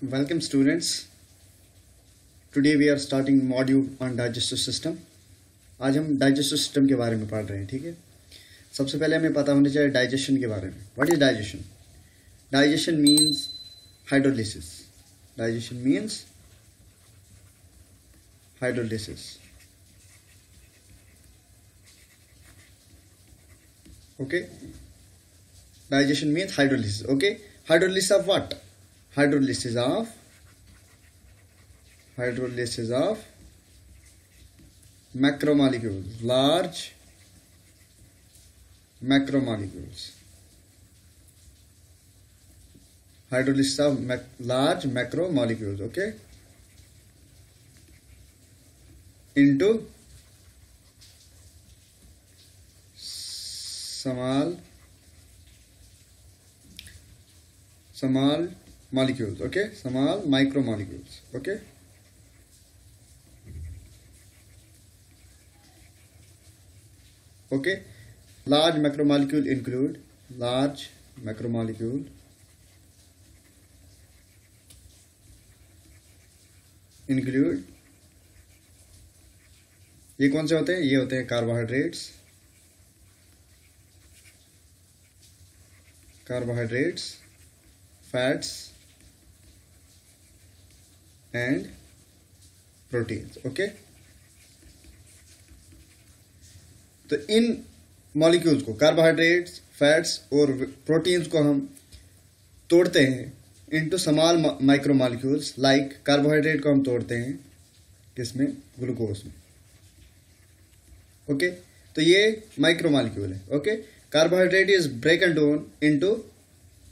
Welcome students. Today we are starting module on digestive system. आज हम digestive system के बारे में पढ़ रहे हैं, ठीक है। सबसे पहले हमें पता होना चाहिए digestion के बारे में. What is digestion? Digestion means hydrolysis. Digestion means hydrolysis. Okay. Digestion means hydrolysis. Okay. Hydrolysis of what? Hydrolysis of macromolecules, large macromolecules. Hydrolysis of large macromolecules, okay, into small molecules, okay, small micromolecules, okay. Okay, large macromolecule include ये कौन से होते हैं? ये होते हैं carbohydrates, fats and proteins, okay. तो इन molecules को, कार्बोहाइड्रेट्स, फैट्स और प्रोटीन्स को हम तोड़ते हैं into small micro molecules. Like carbohydrate को हम तोड़ते हैं किसमें? ग्लूकोज में, ओके. तो ये माइक्रो मॉलिक्यूल है, okay. Carbohydrate is ब्रेकन down into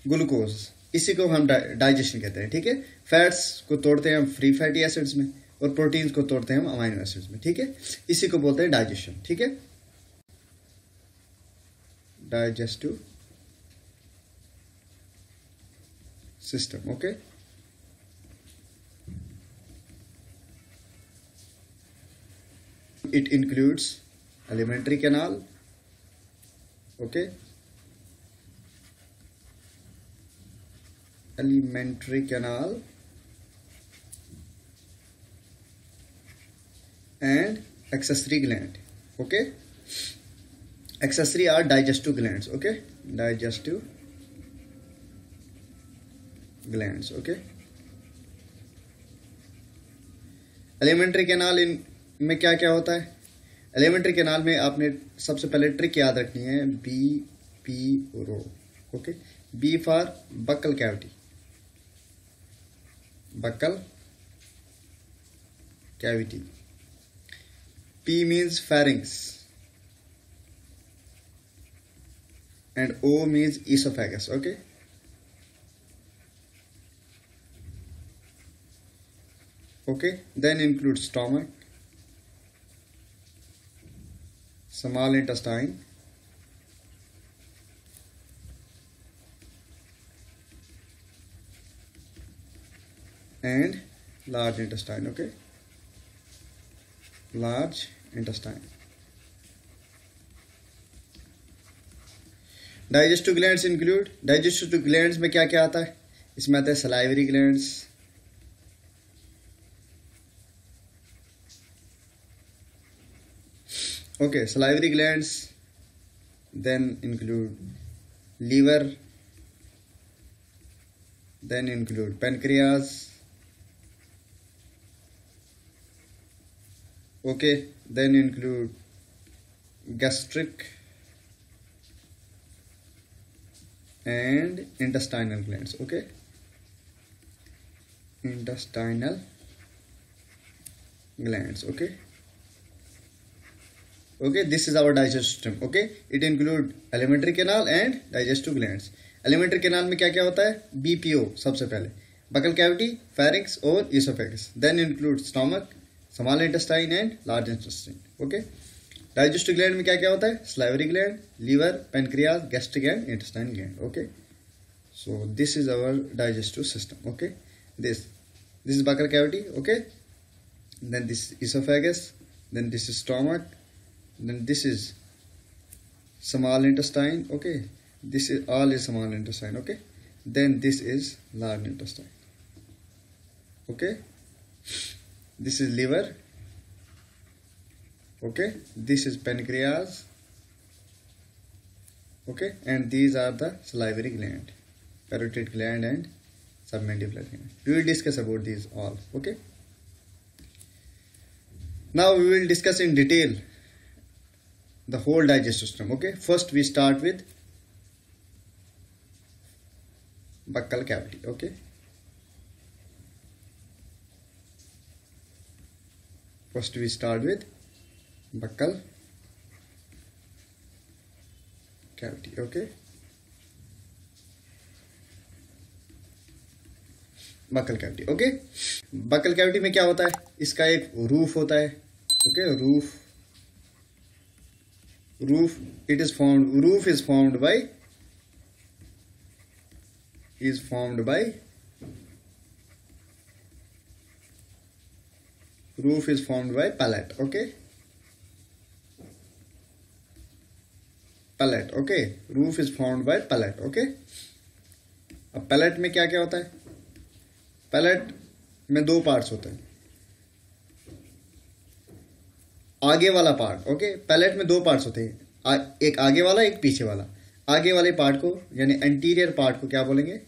glucose, इसी को हम डाइजेशन कहते हैं, ठीक है. फैट्स को तोड़ते हैं हम फ्री फैटी एसिड्स में और प्रोटीन्स को तोड़ते हैं हम अमाइनो एसिड्स में, ठीक है. इसी को बोलते हैं डाइजेशन, ठीक है. digestive system, okay. It includes alimentary canal, okay, alimentary canal and accessory gland, okay. Accessory are digestive glands, okay, digestive glands, okay. Alimentary canal में क्या क्या होता है? एलिमेंट्री कैनाल में आपने सबसे पहले ट्रिक याद रखनी है, बी पी और O, okay. B for buccal cavity, P means pharynx and O means esophagus, okay. Okay, then include stomach, small intestine, and large intestine, okay, large intestine. Digestive glands include, digestive glands में क्या क्या आता है? इसमें आता है salivary glands, okay, salivary glands, then include liver, then include pancreas, okay, then include gastric and intestinal glands, okay, intestinal glands, okay. Okay, this is our digestive system, okay. It include alimentary canal and digestive glands. alimentary canal में क्या क्या होता है? BPO सबसे पहले, buccal cavity, pharynx और esophagus. Then include stomach, small intestine and large intestine, okay. Digestive gland में क्या क्या होता है? Salivary gland, liver, pancreas, gastric and intestine gland, okay. So this is our digestive system, okay. This is buccal cavity, okay. Then this esophagus, then this is stomach, then this is small intestine, okay. This is all is small intestine, okay. Then this is large intestine. okay, this is liver, okay, this is pancreas, okay, and these are the salivary gland, parotid gland and submandibular gland. We will discuss about these all, okay. Now we will discuss in detail the whole digestive system, okay. First we start with buccal cavity, okay. First we start with buccal cavity, okay. Buccal cavity, okay. Buccal cavity में क्या होता है, इसका एक roof होता है, okay, roof it is formed, roof is formed by palate, okay, palate, okay, roof is formed by palate, okay. अब palate में क्या क्या होता है, पैलेट में दो पार्ट्स होते हैं, आगे वाला पार्ट, ओके, पैलेट में दो पार्ट्स होते हैं, एक आगे वाला एक पीछे वाला। आगे वाले पार्ट को यानी एंटीरियर पार्ट को क्या बोलेंगे,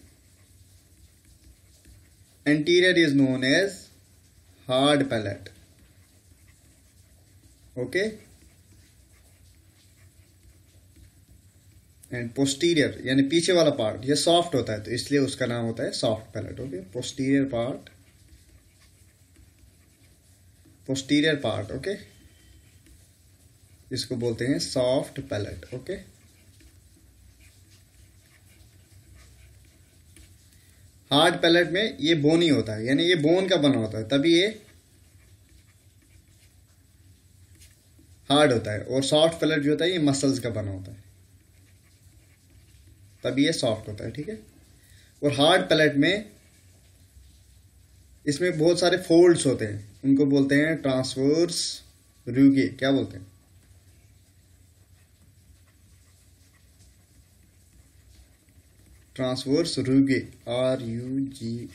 anterior is known as hard palate, okay, and posterior यानी पीछे वाला पार्ट ये सॉफ्ट होता है तो इसलिए उसका नाम होता है soft palate, okay. Posterior part, okay, इसको बोलते हैं soft palate, okay. Hard palate में ये बोनी होता है यानी ये बोन का बना होता है तभी ये हार्ड होता है, और सॉफ्ट पैलेट जो होता है ये मसल्स का बना होता है तभी ये सॉफ्ट होता है, ठीक है। और हार्ड पैलेट में इसमें बहुत सारे फोल्ड्स होते हैं, उनको बोलते हैं ट्रांसवर्स रूगे, क्या बोलते हैं, transverse rugae, RUGHAE,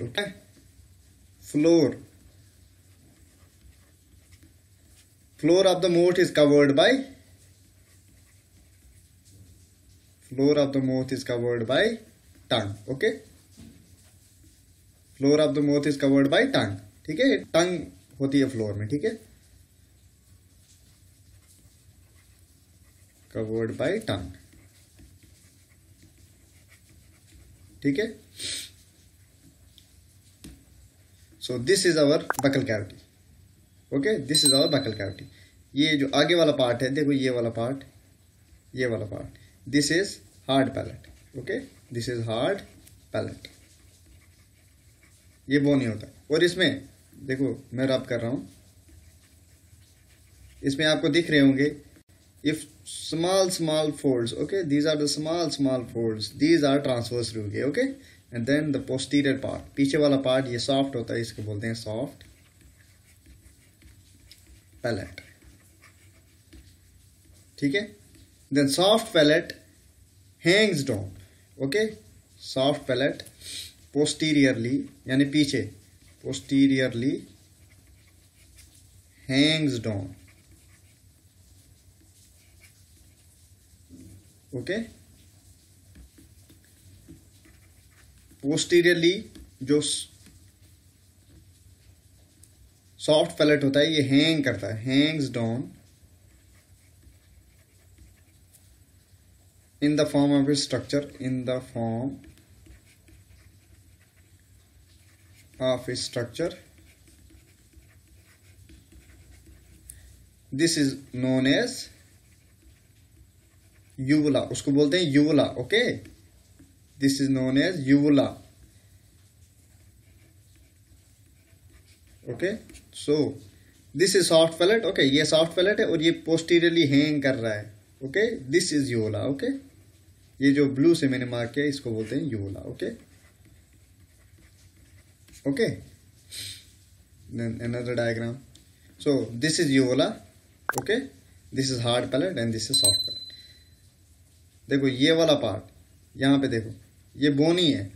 okay. Floor of the mouth is covered by tongue, okay. Floor of the mouth is covered by tongue, ठीक है, टंग होती है फ्लोर में, ठीक है, कवर्ड बाय टंग, ठीक है। So this is our buccal cavity, okay, this is our buccal cavity. ये जो आगे वाला पार्ट है, देखो ये वाला part, this is hard palate, okay, this is hard palate, ये बोनी होता है। और इसमें देखो मैं रब कर रहा हूं, इसमें आपको दिख रहे होंगे if small folds, okay, these are the small folds, these are transverse रूगे, okay, and then the posterior part, पीछे वाला पार्ट ये सॉफ्ट होता है, इसको बोलते हैं सॉफ्ट पैलेट, ठीक है। then soft palate hangs down, okay, soft palate posteriorly यानी पीछे, posteriorly hangs down, okay. Posteriorly जो सॉफ्ट पैलेट होता है ये हैंग करता है, Hanks down in the form of a structure, this is known as uvula, उसको बोलते हैं uvula, okay, this is known as uvula, okay. So this is soft palate, okay, ये सॉफ्ट पैलेट है और ये पोस्टीरियरली हैंग कर रहा है, okay, this is uvula, okay. ये जो ब्लू से मैंने मार्क किया इसको बोलते हैं uvula, okay, okay. then another diagram, so this is uvula, okay, this is hard palate and this is soft palate। देखो ये वाला पार्ट, यहां पे देखो ये बोनी है,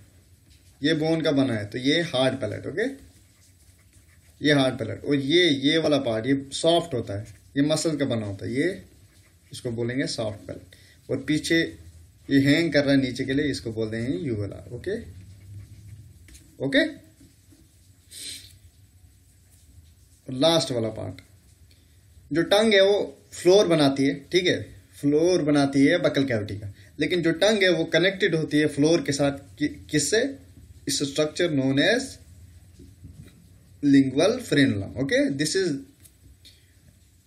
ये बोन का बना है, तो ये हार्ड पैलेट, ओके, ये हार्ड पैलेट। और ये वाला पार्ट ये सॉफ्ट होता है, ये मसल का बना होता है, ये इसको बोलेंगे सॉफ्ट पैलेट। और पीछे ये हैंग कर रहा है नीचे के लिए, इसको बोलते हैं यूवुला, ओके ओके। लास्ट वाला पार्ट, जो टंग है वो फ्लोर बनाती है, ठीक है, फ्लोर बनाती है बकल कैविटी का, लेकिन जो टंग है वो कनेक्टेड होती है फ्लोर के साथ, किससे? इस structure known as lingual frenulum, okay, this is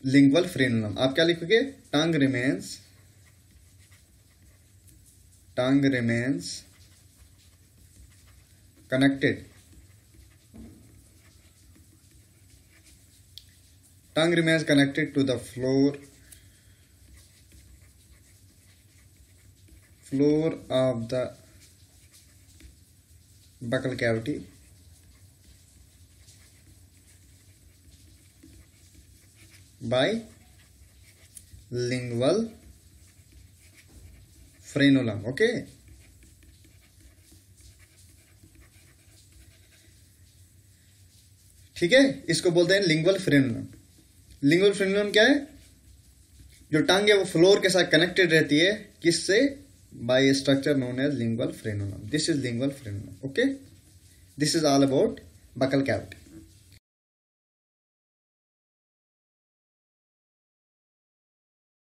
lingual frenulum. आप क्या लिखोगे? Tongue remains connected, tongue remains connected to the floor of the buccal cavity by lingual frenulum, okay। ठीक है, इसको बोलते हैं लिंगुअल फ्रेनुलम। लिंगुअल फ्रेनुलम क्या है? जो टंग है वो फ्लोर के साथ कनेक्टेड रहती है, किससे? By a structure known as lingual frenulum. This is lingual frenulum, okay. This is all about buccal cavity.